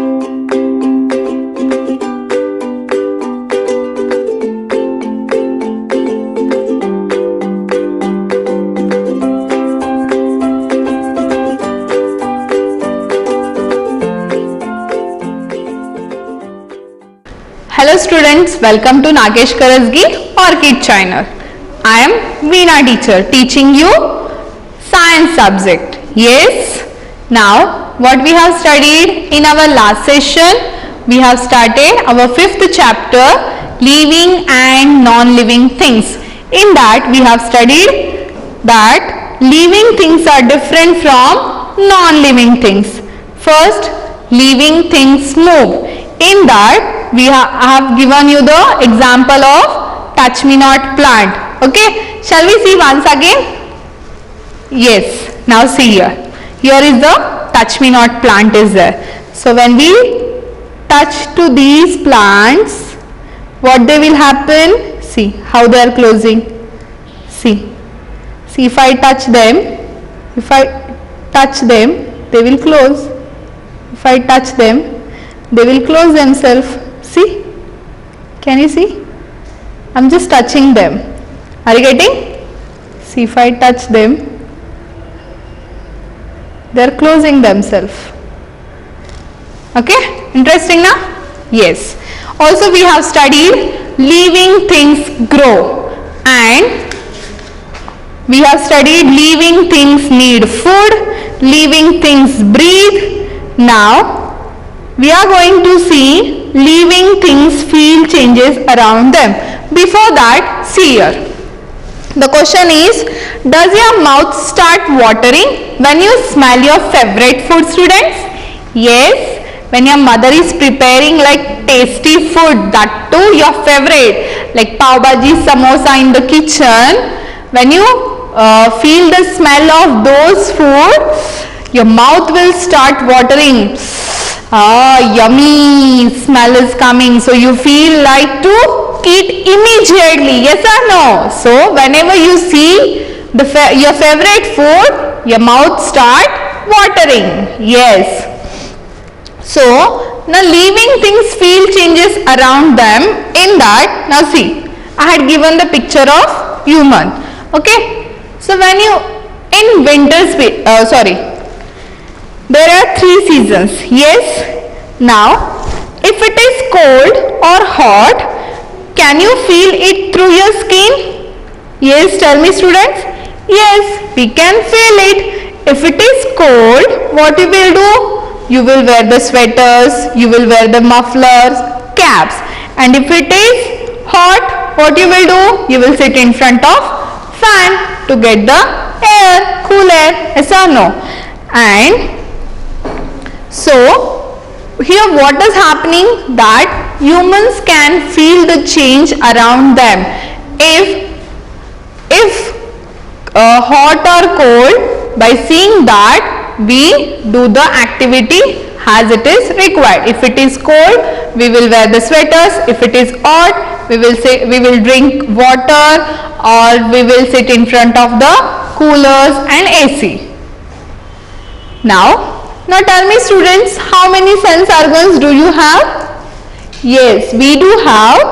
Hello students, welcome to Nagesh Karasgi Orchid channel. I am Veena teacher teaching you science subject. Yes, now what we have studied in our last session, we have started our 5th chapter, living and non-living things. In that we have studied that living things are different from non-living things. First, living things move. In that we have given you the example of touch me not plant. Okay, shall we see once again? Yes, now see here. Here is the touch me not plant is there. So when we touch to these plants, what they will happen? See how they are closing. See if I touch them, they will close. If I touch them, they will close themselves. See, can you see? I am just touching them. Are you getting? See, if I touch them, they are closing themselves. Okay, interesting now? Yes. Also we have studied living things grow, and we have studied living things need food, living things breathe. Now we are going to see living things feel changes around them. Before that, see here. The question is, does your mouth start watering when you smell your favorite food, students? Yes, when your mother is preparing like tasty food, that too your favorite, like pav bhaji, samosa in the kitchen, when you feel the smell of those food, your mouth will start watering. Yummy smell is coming, so you feel like to eat immediately. Yes or no? So whenever you see your favorite food, your mouth start watering. Yes. So now living things feel changes around them. In that, now see, I had given the picture of human. Okay. So when you in there are 3 seasons. Yes. Now, if it is cold or hot, can you feel it through your skin? Yes, tell me students. Yes, we can feel it. If it is cold, what you will do? You will wear the sweaters, you will wear the mufflers, caps. And if it is hot, what you will do? You will sit in front of fan to get the air, cool air. Yes or no? And so here what is happening, that humans can feel the change around them. If hot or cold, by seeing that we do the activity as it is required. If it is cold, we will wear the sweaters. If it is hot, we will drink water, or we will sit in front of the coolers and AC. Now tell me students, how many sense organs do you have? Yes, we do have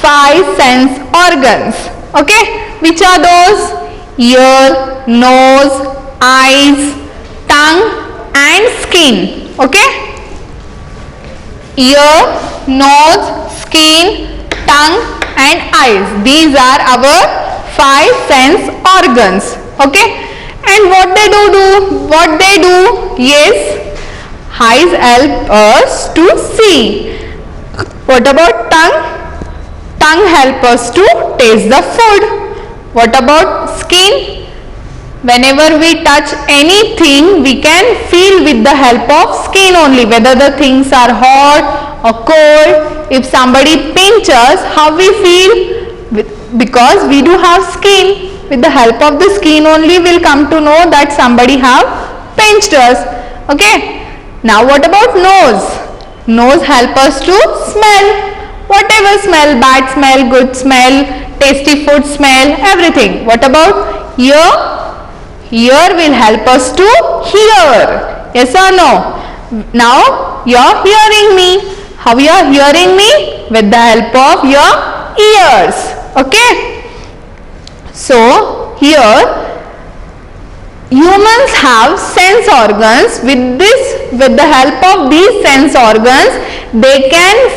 5 sense organs. Okay, which are those? Ear, nose, eyes, tongue and skin. Okay, ear, nose, skin, tongue and eyes. These are our 5 sense organs. Okay. And what they do? Yes, eyes help us to see. What about tongue? Tongue help us to taste the food. What about skin? Whenever we touch anything, we can feel with the help of skin only, whether the things are hot or cold. If somebody pinches, how we feel? Because we do have skin. With the help of the skin only we will come to know that somebody have pinched us. Okay. Now what about nose? Nose help us to smell. Whatever smell, bad smell, good smell, tasty food smell, everything. What about ear? Ear will help us to hear. Yes or no? Now you're hearing me. How you're hearing me? With the help of your ears. Okay. So here humans have sense organs. With the help of these sense organs, they can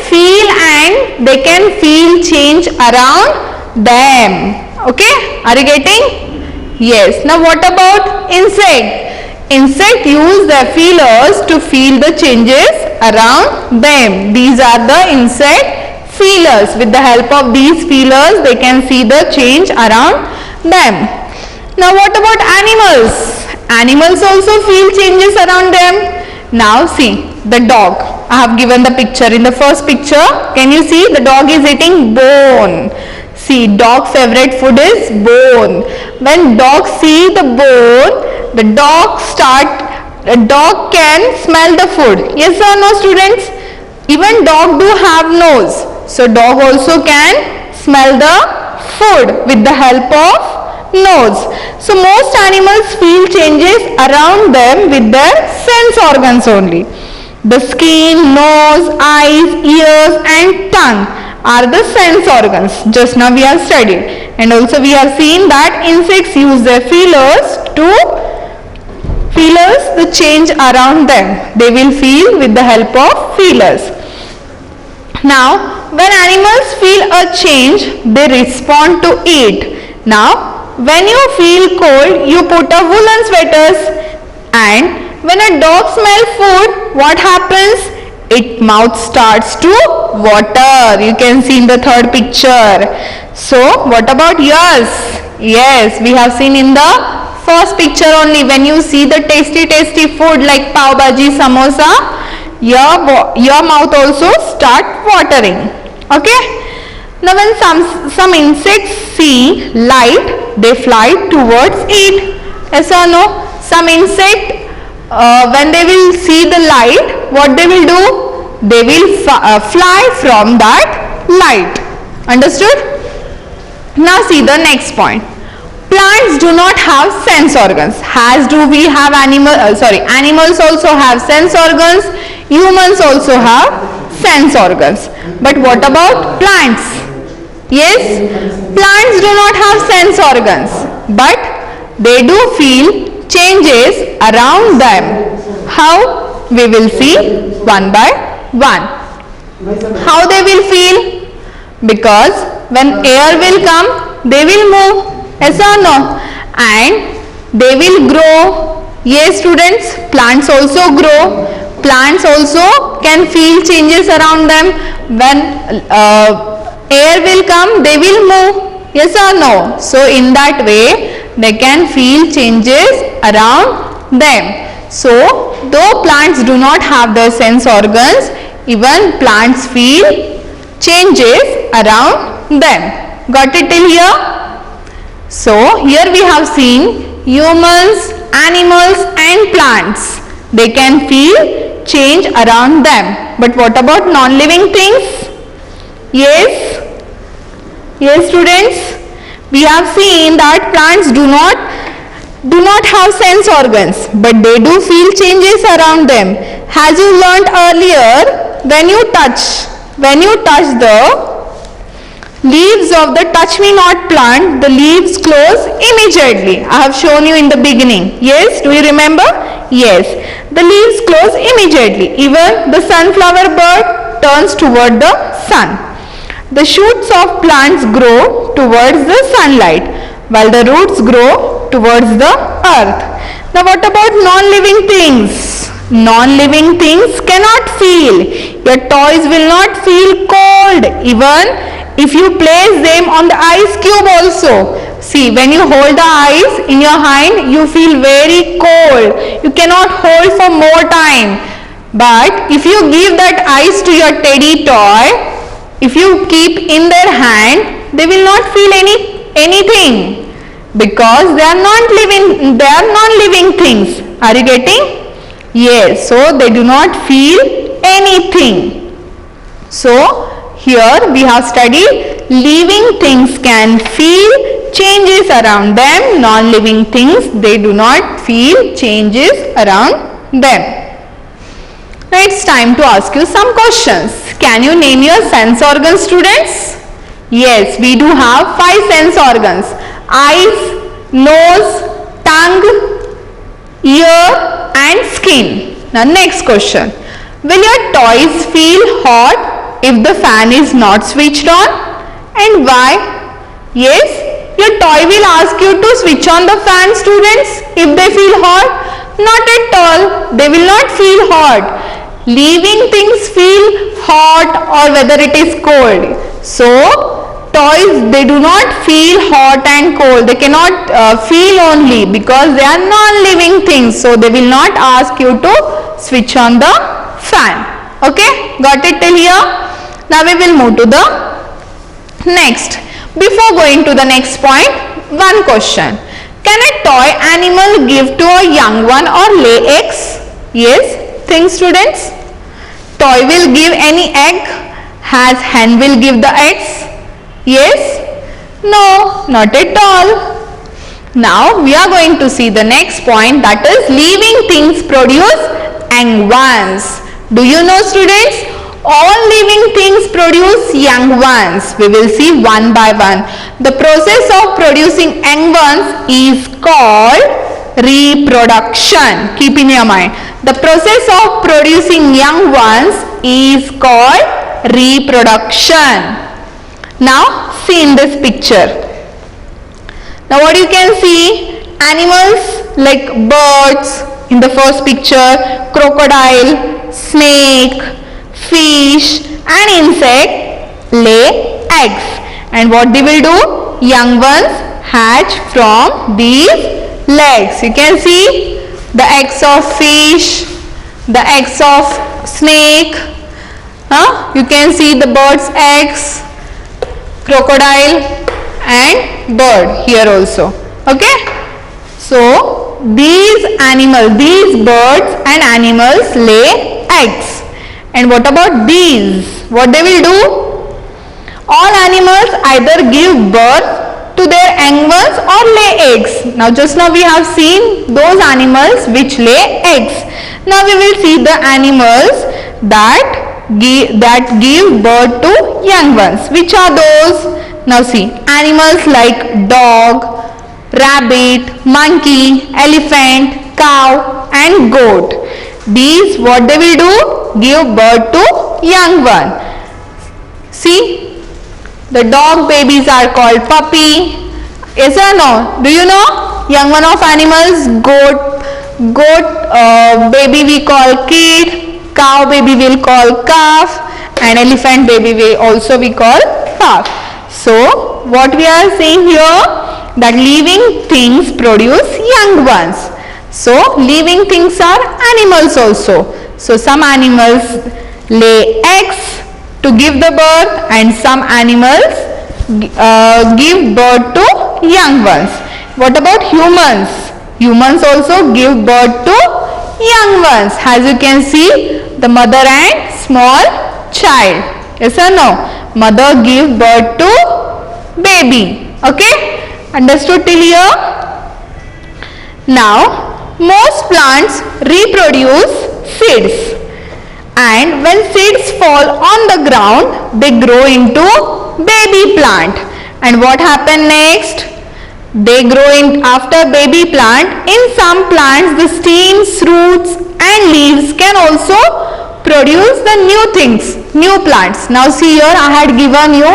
feel change around them. Okay, are you getting? Yes. Now what about insect? Insect use their feelers to feel the changes around them. These are the insect feelers. With the help of these feelers, they can see the change around them. Now what about animals? Animals also feel changes around them. Now see the dog. I have given the picture. In the first picture, can you see the dog is eating bone? See, dog favorite food is bone. When dogs see the bone, the dog can smell the food. Yes or no, students? Even dog do have nose. So dog also can smell the food with the help of nose. So most animals feel changes around them with their sense organs only. The skin, nose, eyes, ears and tongue are the sense organs. Just now we have studied. And also we have seen that insects use their feelers the change around them. They will feel with the help of feelers. Now when animals feel a change, they respond to it. Now when you feel cold, you put a woolen sweaters, and when a dog smells food, what happens? Its mouth starts to water. You can see in the third picture. So what about yours? Yes, we have seen in the first picture only. When you see the tasty food like pav bhaji, samosa, your mouth also start watering. Okay. Now when some insects see light, they fly towards it. Yes or no? Some insect, when they will see the light, what they will do? They will fly from that light. Understood? Now see the next point. Plants do not have sense organs. As do we have animals also have sense organs. Humans also have sense organs. But what about plants? Yes, plants do not have sense organs, but they do feel changes around them. How? We will see one by one. How they will feel? Because when air will come, they will move. Yes or no? And they will grow. Yes, students, plants also grow. Plants also can feel changes around them. When air will come, they will move. Yes or no? So in that way, they can feel changes around them. So though plants do not have their sense organs, even plants feel changes around them. Got it till here? So here we have seen humans, animals and plants. They can feel change around them. But what about non-living things? Yes? Yes, students? We have seen that plants do not have sense organs, but they do feel changes around them. As you learnt earlier, when you touch the leaves of the touch me not plant, the leaves close immediately. I have shown you in the beginning. Yes, do you remember? Yes, the leaves close immediately. Even the sunflower bud turns toward the sun. The shoots of plants grow towards the sunlight, while the roots grow towards the earth. Now what about non-living things? Non-living things cannot feel. Your toys will not feel cold even if you place them on the ice cube also. See, when you hold the ice in your hand, you feel very cold. You cannot hold for more time. But if you give that ice to your teddy toy, if you keep in their hand, they will not feel anything because they are non-living things. Are you getting? Yes, so they do not feel anything. So here we have studied living things can feel changes around them. Non-living things, they do not feel changes around them. Now it's time to ask you some questions. Can you name your sense organs, students? Yes, we do have 5 sense organs: eyes, nose, tongue, ear and skin. Now next question. Will your toys feel hot if the fan is not switched on? And why? Yes, your toy will ask you to switch on the fan, students, if they feel hot. Not at all. They will not feel hot. Living things feel hot or whether it is cold. So toys, they do not feel hot and cold. They cannot feel only because they are non-living things. So they will not ask you to switch on the fan. Okay, got it till here? Now we will move to the next. Before going to the next point, one question. Can a toy animal give to a young one or lay eggs? Yes, think students. Toy will give any egg? Has hen will give the eggs? Yes? No, not at all. Now we are going to see the next point, that is living things produce young ones. Do you know, students? All living things produce young ones. We will see one by one. The process of producing young ones is called reproduction. Keep in your mind. The process of producing young ones is called reproduction. Now see in this picture. Now what you can see, animals like birds in the first picture, crocodile, snake, fish and insect lay eggs. And what they will do? Young ones hatch from these legs. You can see the eggs of fish, the eggs of snake, you can see the bird's eggs, crocodile and bird here also. Okay, so these animals, these birds and animals lay eggs. And what about bees? What they will do? All animals either give birth to their young ones or lay eggs. Now just now we have seen those animals which lay eggs. Now we will see the animals that give birth to young ones. Which are those? Now see, animals like dog, rabbit, monkey, elephant, cow and goat. These what they will do? Give birth to young one. See, the dog babies are called puppy. Yes or no? Do you know? Young one of animals, goat baby we call kid, cow baby will call calf and elephant baby we call calf. So what we are saying here, that living things produce young ones. So living things are animals also. So some animals lay eggs to give the birth and some animals give birth to young ones. What about humans? Humans also give birth to young ones. As you can see, the mother and small child. Yes or no? Mother give birth to baby. Okay? Understood till here? Now, most plants reproduce seeds, and when seeds fall on the ground, they grow into baby plant. And what happen next? They grow in after baby plant. In some plants, the stems, roots and leaves can also produce the new things, new plants. Now see here, I had given you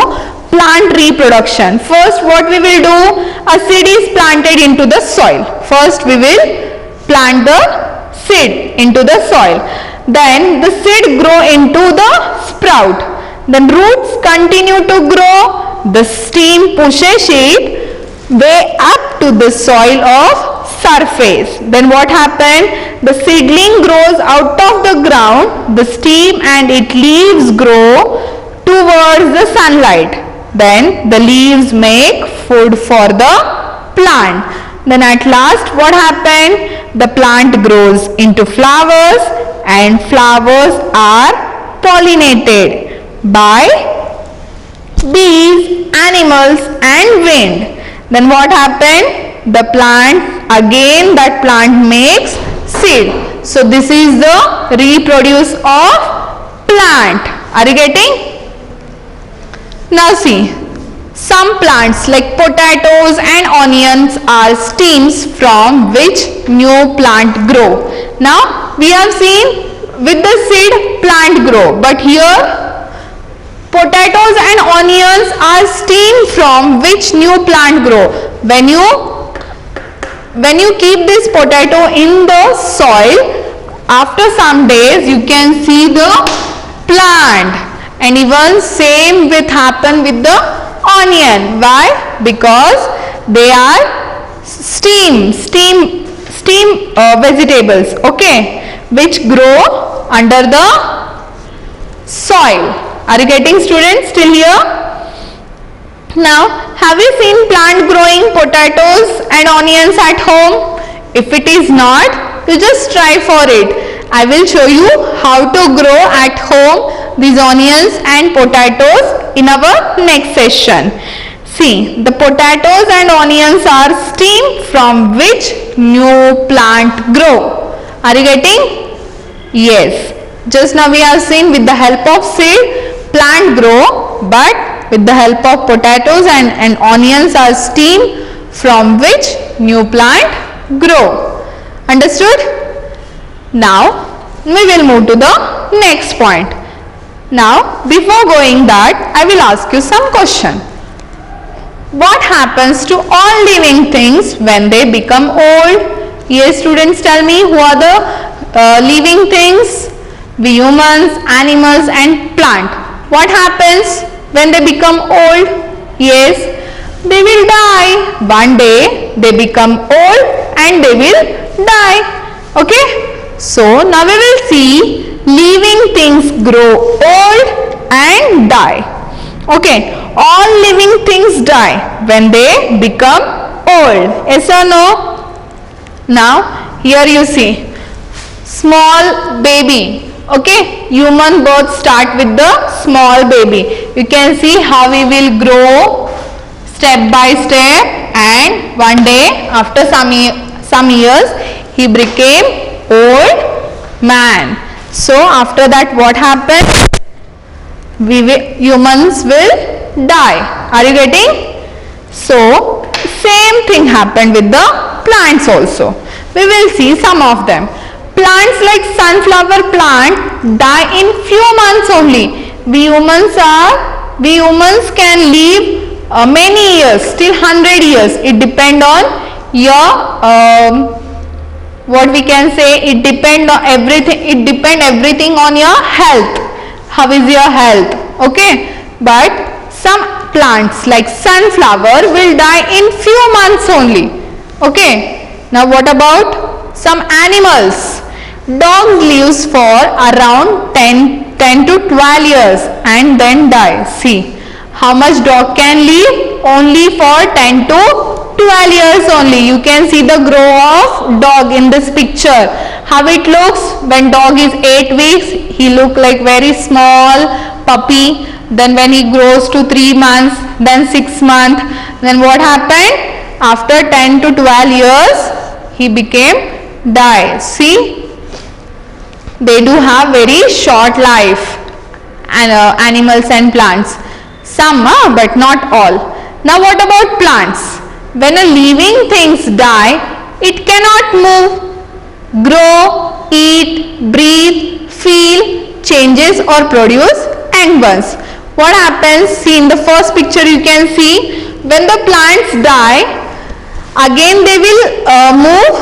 plant reproduction. First what we will do, a seed is planted into the soil. First we will plant the seed into the soil. Then the seed grow into the sprout. Then roots continue to grow. The stem pushes it way up to the soil of surface. Then what happened? The seedling grows out of the ground. The stem and its leaves grow towards the sunlight. Then the leaves make food for the plant. Then at last what happened? The plant grows into flowers and flowers are pollinated by bees, animals and wind. Then what happened? The plant, again that plant makes seed. So this is the reproduce of plant. Are you getting? Now see, some plants like potatoes and onions are stems from which new plant grow. Now we have seen with the seed plant grow, but here potatoes and onions are stem from which new plant grow. When you keep this potato in the soil, after some days you can see the plant, and even same will happen with the onion. Why? Because they are steam vegetables, okay, which grow under the soil. Are you getting, students, till here? Now, have you seen plant growing potatoes and onions at home? If it is not, you just try for it. I will show you how to grow at home these onions and potatoes in our next session. See, the potatoes and onions are stem from which new plant grow. Are you getting? Yes. Just now we have seen with the help of seed, plant grow, but with the help of potatoes and onions are stem from which new plant grow. Understood? Now we will move to the next point. Now before going that, I will ask you some question. What happens to all living things when they become old? Yes, students, tell me, who are the living things? We humans, animals and plant. What happens when they become old? Yes, they will die. One day they become old and they will die. Okay? So now we will see living things grow old and die. Okay, all living things die when they become old. Yes or no? Now here you see small baby. Okay, human birth start with the small baby. You can see how he will grow step by step, and one day after some years he became old man. So after that what happens? Humans will die. Are you getting? So same thing happened with the plants also. We will see some of them. Plants like sunflower plant die in few months only. We humans can live many years, till 100 years. It depend on your what we can say. It depend on everything. It depend everything on your health. How is your health? Okay, but some plants like sunflower will die in few months only. Okay. Now what about some animals? Dog lives for around 10 to 12 years and then die. See how much dog can live? Only for 10 to 12 years only. You can see the grow of dog in this picture. How it looks when dog is 8 weeks, he look like very small puppy. Then when he grows to 3 months, then 6 months, then what happened? After 10 to 12 years, he became die. See, they do have very short life, and animals and plants. Some are, but not all. Now what about plants? When a living things die, it cannot move, grow, eat, breathe, feel, changes or produce young ones. What happens? See, in the first picture you can see when the plants die, again they will move,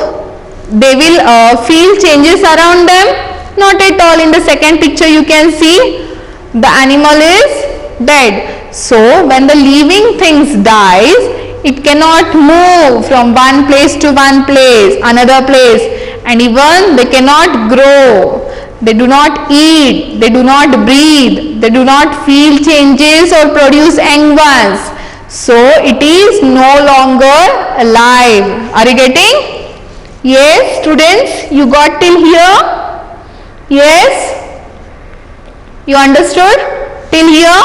they will feel changes around them. Not at all. In the second picture you can see the animal is dead. So when the living things dies, it cannot move from one place to one place, another place, and even they cannot grow. They do not eat, they do not breathe, they do not feel changes or produce young ones. So it is no longer alive. Are you getting? Yes, students, you got till here? Yes? You understood till here?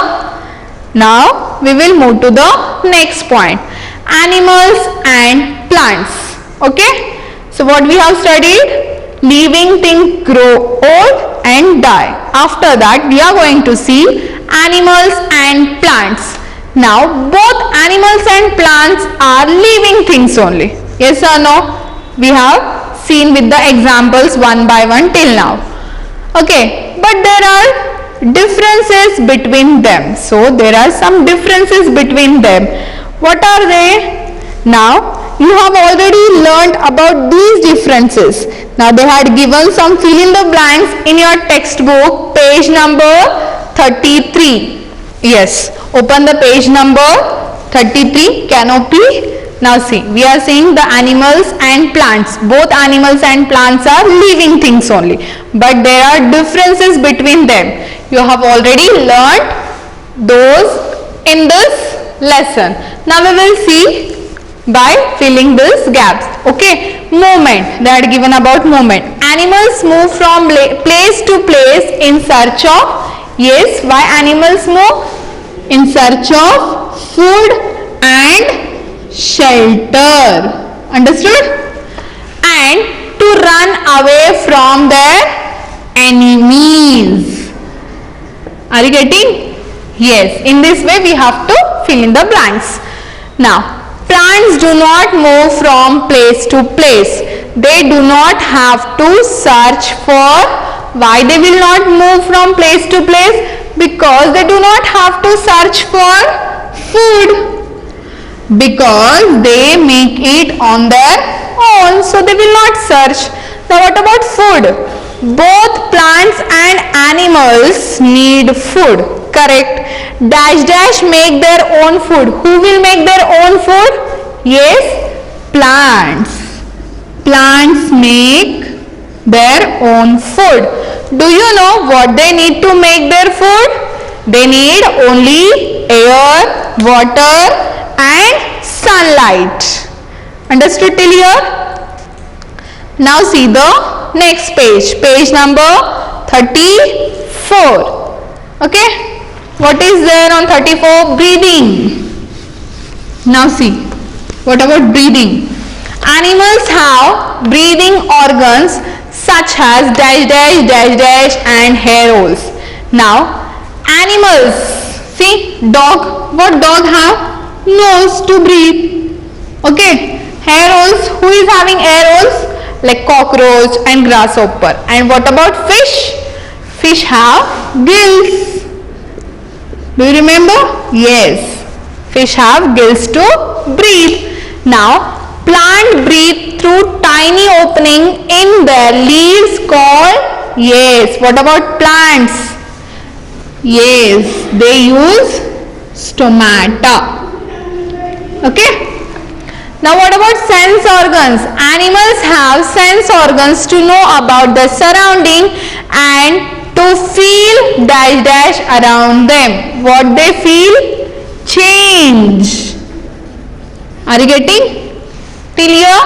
Now we will move to the next point. Animals and plants. Okay? So what we have studied? living things grow old and die. After that we are going to see animals and plants. Now both animals and plants are living things only. Yes or no? We have seen with the examples one by one till now. Okay, but there are differences between them. So there are some differences between them. What are they? Now you have already learnt about these differences. Now they had given some fill in the blanks in your textbook, page number 33. Yes, open the page number 33, canopy. Now see, we are seeing the animals and plants. Both animals and plants are living things only, but there are differences between them. You have already learnt those in this lesson. Now we will see by filling these gaps. Okay, movement. They had given about movement. Animals move from place to place in search of, yes, why animals move? In search of food and shelter. Understood? And to run away from their enemies. Are you getting? Yes, in this way we have to fill in the blanks. Now plants do not move from place to place. They do not have to search for. Why they will not move from place to place? Because they do not have to search for food. Because they make it on their own. So they will not search. Now what about food? Both plants and animals need food. Correct. Dash dash make their own food. Who will make their own food? Yes, plants. Plants make their own food. Do you know what they need to make their food? They need only air, water and sunlight. Understood till here? Now see the next page. Page number 34. Okay. What is there on 34? Breathing. Now see, what about breathing? Animals have breathing organs such as dash dash dash dash and hair holes. Now animals, see dog, what dog have? Nose to breathe. Okay, hair holes, who is having hair holes? Like cockroach and grasshopper. And what about fish? Fish have gills. Do you remember? Yes. Fish have gills to breathe. Now, plant breathe through tiny opening in their leaves called, yes, what about plants? Yes, they use stomata. Okay. Now what about sense organs? Animals have sense organs to know about the surrounding and to feel dash dash around them. What they feel? Change. Are you getting? Till here?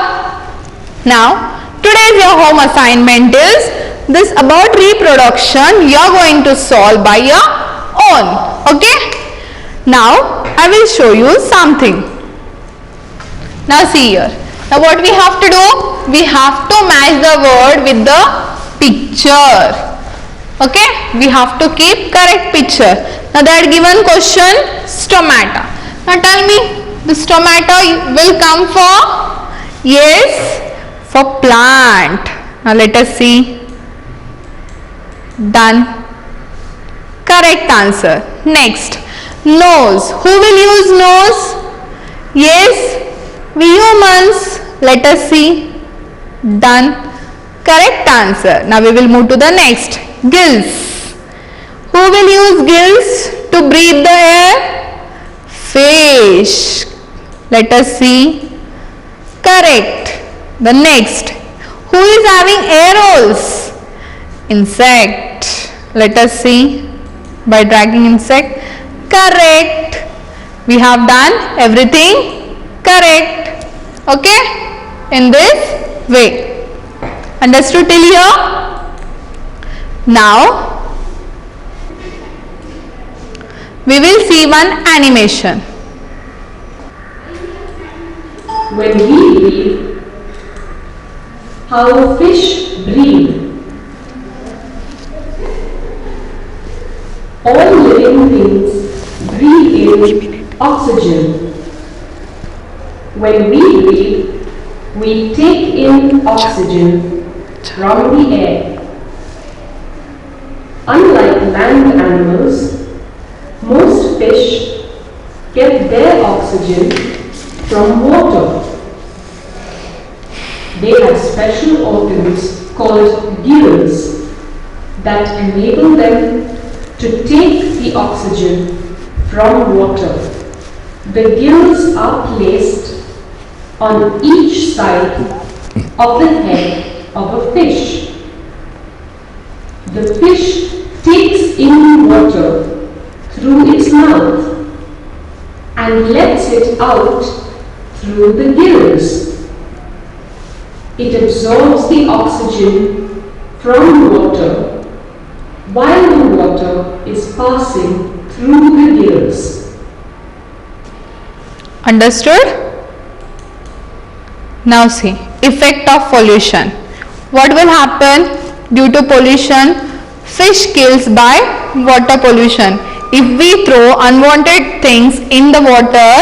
Now, today's your home assignment is this about reproduction. You are going to solve by your own. Okay? Now, I will show you something. Now see here. Now what we have to do? We have to match the word with the picture. Okay, we have to keep correct picture. Now that given question, stomata. Now tell me, the stomata will come for, yes, for plant. Now let us see. Done. Correct answer. Next, nose. Who will use nose? Yes, we humans. Let us see. Done. Correct answer. Now we will move to the next. Gills. Who will use gills to breathe the air? Fish. Let us see. Correct. The next. Who is having air holes? Insect. Let us see. By dragging insect. Correct. We have done everything correct. Okay. In this way. Understood till here? Now, we will see one animation. When we breathe, how fish Breathe. All living things breathe in oxygen. When we breathe, we take in oxygen from the air. Unlike land animals, most fish get their oxygen from water. They have special organs called gills that enable them to take the oxygen from water. The gills are placed on each side of the head of a fish. The fish takes in water through its mouth and lets it out through the gills. It absorbs the oxygen from water while the water is passing through the gills. Understood? Now see, effect of pollution. What will happen due to pollution? Fish kills by water pollution. If we throw unwanted things in the water,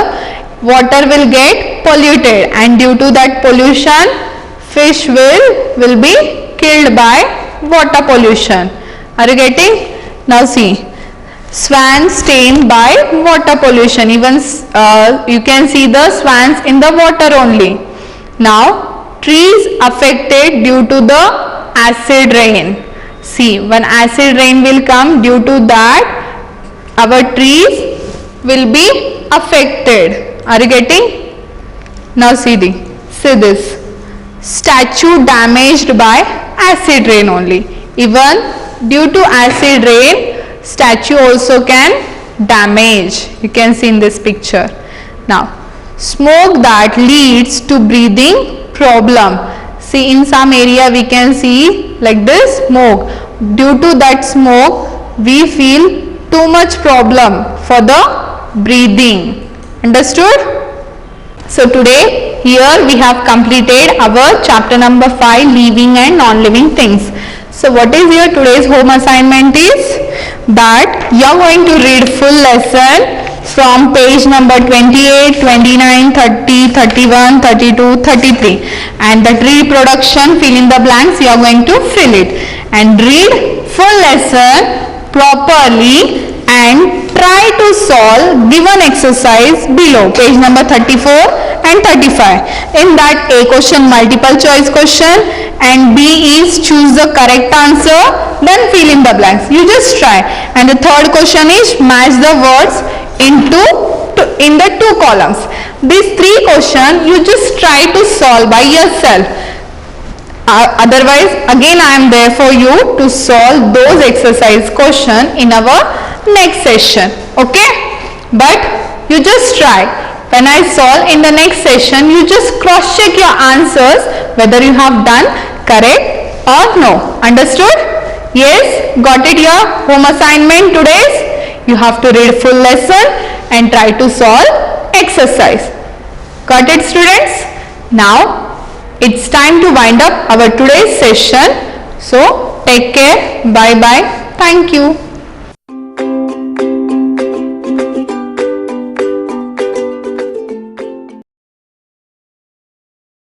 water will get polluted, and due to that pollution, fish will be killed by water pollution. Are you getting? Now see, swans stained by water pollution. Even you can see the swans in the water only. Now trees affected due to the acid rain. See, when acid rain will come, due to that our trees will be affected. Are you getting? Now see this. Statue damaged by acid rain only. Even due to acid rain, statue also can damage. You can see in this picture. Now, smoke that leads to breathing problem. See, in some area we can see like this smoke. Due to that smoke, we feel too much problem for the breathing. Understood? So today here we have completed our chapter number 5, living and non-living things. So what is your today's home assignment is that you are going to read full lesson from page number 28, 29, 30, 31, 32, 33, and that reproduction, fill in the blanks, you are going to fill it, and read full lesson properly and try to solve given exercise below, page number 34 and 35. In that, A question multiple choice question and B is choose the correct answer, then fill in the blanks. You just try. And the third question is match the words in the two columns. These three questions you just try to solve by yourself. Otherwise, again I am there for you to solve those exercise question in our next session. Okay? But you just try. When I solve in the next session, you just cross check your answers whether you have done correct or no. Understood? Yes? Got it? Your home assignment today's? You have to read full lesson and try to solve exercise. Got it, students? Now it's time to wind up our today's session. So take care. Bye bye. Thank you.